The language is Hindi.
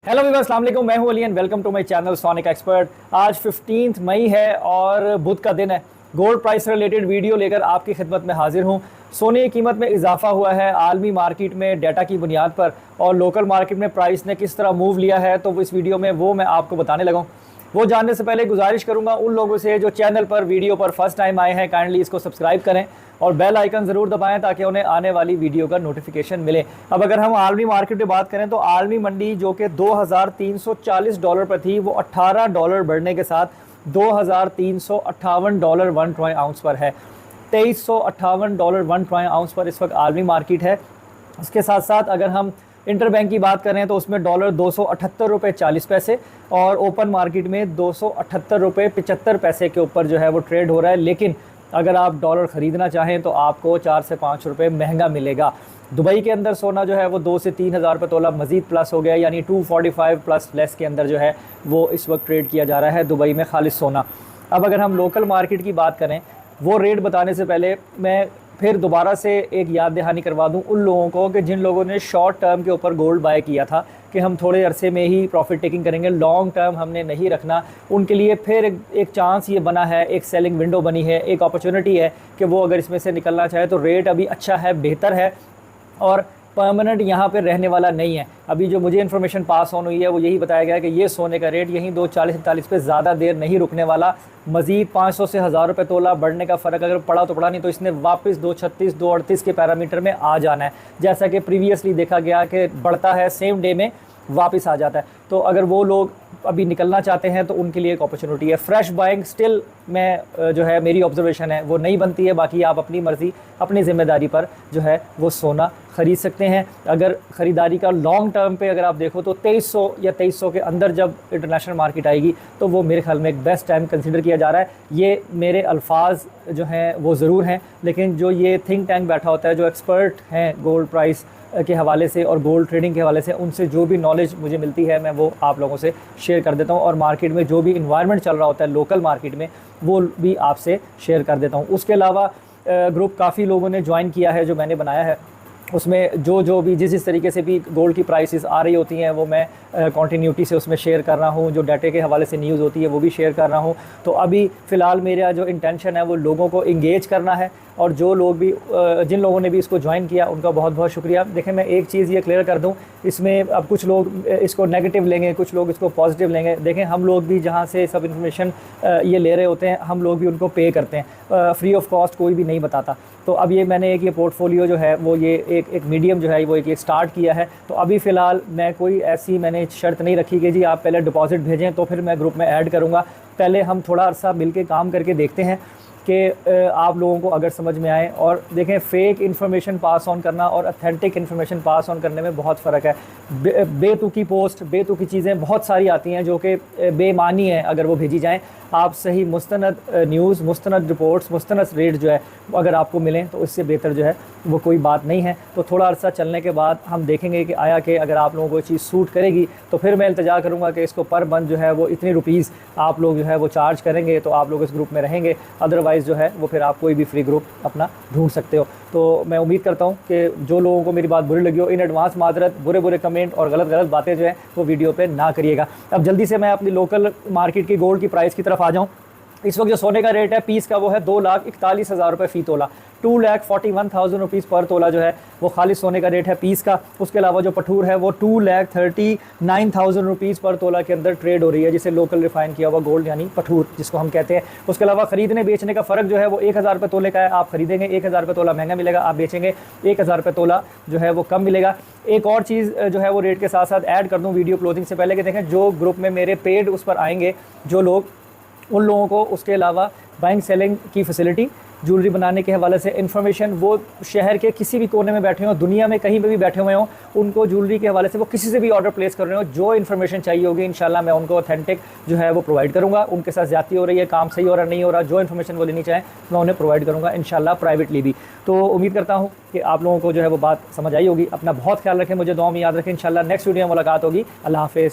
हेलो वीवर, अस्सलाम वालेकुम। मैं हूं Ali and welcome to my channel sonic expert. आज 15 मई है और बुध का दिन है। गोल्ड प्राइस से रिलेटेड वीडियो लेकर आपकी खिदमत में हाजिर हूं। सोने की कीमत में इजाफा हुआ है आलमी मार्केट में डाटा की बुनियाद पर, और लोकल मार्केट में प्राइस ने किस तरह मूव लिया है, तो इस वीडियो में वो मैं आपको बताने लगा हूं। वो जानने से पहले गुजारिश करूंगा उन लोगों से जो चैनल पर वीडियो पर फर्स्ट टाइम आए हैं, काइंडली इसको सब्सक्राइब करें और बेल आइकन ज़रूर दबाएं ताकि उन्हें आने वाली वीडियो का नोटिफिकेशन मिले। अब अगर हम आलमी मार्केट की बात करें तो आलमी मंडी जो कि $2340 पर थी, वो $18 बढ़ने के साथ $2358 1 ट्रॉय आउंस पर है। $2358 1 ट्रॉय आउंस पर इस वक्त आलमी मार्केट है। उसके साथ साथ अगर हम इंटरबैंक की बात करें तो उसमें डॉलर $278.40 और ओपन मार्केट में $278.75 के ऊपर जो है वो ट्रेड हो रहा है। लेकिन अगर आप डॉलर ख़रीदना चाहें तो आपको 4 से 5 रुपये महंगा मिलेगा। दुबई के अंदर सोना जो है वो 2 से 3 हज़ार रुपये तोला मज़ीद प्लस हो गया, यानी 245 प्लस लेस के अंदर जो है वो इस वक्त ट्रेड किया जा रहा है दुबई में खालिस सोना। अब अगर हम लोकल मार्केट की बात करें, वो रेट बताने से पहले मैं फिर दोबारा से एक याद दहानी करवा दूं उन लोगों को कि जिन लोगों ने शॉर्ट टर्म के ऊपर गोल्ड बाय किया था कि हम थोड़े अरसे में ही प्रॉफिट टेकिंग करेंगे, लॉन्ग टर्म हमने नहीं रखना। उनके लिए फिर एक चांस ये बना है, एक सेलिंग विंडो बनी है, एक अपॉर्चुनिटी है कि वो अगर इसमें से निकलना चाहे तो रेट अभी अच्छा है, बेहतर है और परमानेंट यहाँ पे रहने वाला नहीं है। अभी जो मुझे इन्फॉर्मेशन पास ऑन हुई है वो यही बताया गया है कि ये सोने का रेट यहीं 240-41 पे ज़्यादा देर नहीं रुकने वाला। मज़ीद 500 से 1000 रुपये तोला बढ़ने का फ़र्क अगर पड़ा तो पड़ा, नहीं तो इसने वापस 236 238 के पैरामीटर में आ जाना है, जैसा कि प्रीवियसली देखा गया कि बढ़ता है सेम डे में वापस आ जाता है। तो अगर वो लोग अभी निकलना चाहते हैं तो उनके लिए एक अपॉर्चुनिटी है। फ्रेश बाइंग स्टिल मैं जो है मेरी ऑब्जर्वेशन है वो नहीं बनती है। बाकी आप अपनी मर्ज़ी अपनी ज़िम्मेदारी पर जो है वो सोना ख़रीद सकते हैं। अगर ख़रीदारी का लॉन्ग टर्म पे अगर आप देखो तो 2300 या 2300 के अंदर जब इंटरनेशनल मार्केट आएगी तो वो मेरे ख्याल में एक बेस्ट टाइम कंसिडर किया जा रहा है। ये मेरे अल्फाज जो हैं वो ज़रूर हैं, लेकिन जो ये थिंक टैंक बैठा होता है, जो एक्सपर्ट हैं गोल्ड प्राइस के हवाले से और गोल्ड ट्रेडिंग के हवाले से, उनसे जो भी नॉलेज मुझे मिलती है मैं वो आप लोगों से शेयर कर देता हूँ। और मार्केट में जो भी इन्वायरमेंट चल रहा होता है लोकल मार्केट में वो भी आपसे शेयर कर देता हूँ। उसके अलावा ग्रुप काफ़ी लोगों ने ज्वाइन किया है जो मैंने बनाया है, उसमें जो भी जिस तरीके से भी गोल्ड की प्राइसेस आ रही होती हैं वो मैं कंटिन्यूटी से उसमें शेयर कर रहा हूँ। जो डाटे के हवाले से न्यूज़ होती है वो भी शेयर कर रहा हूँ। तो अभी फ़िलहाल मेरा जो इंटेंशन है वो लोगों को इंगेज करना है, और जो लोग भी जिन लोगों ने भी इसको ज्वाइन किया उनका बहुत बहुत शुक्रिया। देखें, मैं एक चीज़ ये क्लियर कर दूं, इसमें अब कुछ लोग इसको नेगेटिव लेंगे, कुछ लोग इसको पॉजिटिव लेंगे। देखें, हम लोग भी जहाँ से सब इन्फॉर्मेशन ये ले रहे होते हैं हम लोग भी उनको पे करते हैं, फ्री ऑफ कॉस्ट कोई भी नहीं बताता। तो अब ये मैंने ये पोर्टफोलियो जो है वो ये एक मीडियम जो है वो एक स्टार्ट किया है। तो अभी फ़िलहाल मैं कोई ऐसी मैंने शर्त नहीं रखी कि जी आप पहले डिपॉजिट भेजें तो फिर मैं ग्रुप में ऐड करूँगा। पहले हम थोड़ा अर्सा मिल के काम करके देखते हैं कि आप लोगों को अगर समझ में आए। और देखें, फ़ेक इन्फॉर्मेशन पास ऑन करना और ऑथेंटिक इन्फॉर्मेशन पास ऑन करने में बहुत फ़र्क है। बेतुकी पोस्ट, बेतुकी चीज़ें बहुत सारी आती हैं जो कि बेमानी है अगर वो भेजी जाएं। आप सही मुस्तनद न्यूज़, मुस्तनद रिपोर्ट्स, मुस्तनद रेट जो है अगर आपको मिलें तो इससे बेहतर जो है वो कोई बात नहीं है। तो थोड़ा अर्सा चलने के बाद हम देखेंगे कि आया कि अगर आप लोगों को चीज़ सूट करेगी तो फिर मैं इल्तिजा करूँगा कि इसको पर मंथ जो है वो इतने रुपीज़ आप लोग जो है वो चार्ज करेंगे तो आप लोग इस ग्रुप में रहेंगे। अदरवाइज़ जो है वो फिर आप कोई भी फ्री ग्रुप अपना ढूंढ सकते हो। तो मैं उम्मीद करता हूँ कि जो लोगों को मेरी बात बुरी लगी हो, इन एडवांस माजरत, बुरे कमेंट और गलत बातें जो है वो वीडियो पे ना करिएगा। अब जल्दी से मैं अपनी लोकल मार्केट की गोल्ड की प्राइस की तरफ आ जाऊँ। इस वक्त जो सोने का रेट है पीस का वो है 2,41,000 रुपये फ़ी तोला। 2,41,000 रुपीज़ पर तोला जो है वो खाली सोने का रेट है पीस का। उसके अलावा जो पठूर है वो 2,39,000 रुपीज़ पर तोला के अंदर ट्रेड हो रही है, जिसे लोकल रिफाइन किया हुआ गोल्ड यानी पठूर जिसको हम कहते हैं। उसके अलावा ख़रीदने बेचने का फ़र्क जो है वो 1,000 रुपये तोले का है। आप खरीदेंगे 1,000 रुपये तोला महंगा मिलेगा, आप बेचेंगे 1,000 रुपये तोला जो है वो कम मिलेगा। एक और चीज़ जो है वो रेट के साथ साथ ऐड कर दूँ वीडियो क्लोजिंग से पहले कि देखें, जो ग्रुप में मेरे पेड उस पर आएंगे जो लोग, उन लोगों को उसके अलावा बाइंग सेलिंग की फैसिलिटी, ज्वेलरी बनाने के हवाले से इन्फॉर्मेशन, वो शहर के किसी भी कोने में बैठे हों, दुनिया में कहीं पर भी बैठे हुए हों, उनको ज्वेलरी के हवाले से वो किसी से भी ऑर्डर प्लेस कर रहे हो, जो इन्फॉर्मेशन चाहिए होगी इंशाल्लाह मैं उनको ऑथेंटिक जो है वो प्रोवाइड करूँगा। उनके साथ ज़्यादती हो रही है, काम सही हो रहा नहीं हो रहा, जो इन्फॉर्मेशन वो लेनी चाहें मैं उन्हें प्रोवाइड करूँगा इंशाल्लाह प्राइवेटली भी। तो उम्मीद करता हूँ कि आप लोगों को जो है वो बात समझ आई होगी। अपना बहुत ख्याल रखें, मुझे दुआ में याद रखें। इंशाल्लाह नेक्स्ट वीडियो में मुलाकात होगी। अल्लाह हाफ़िज़।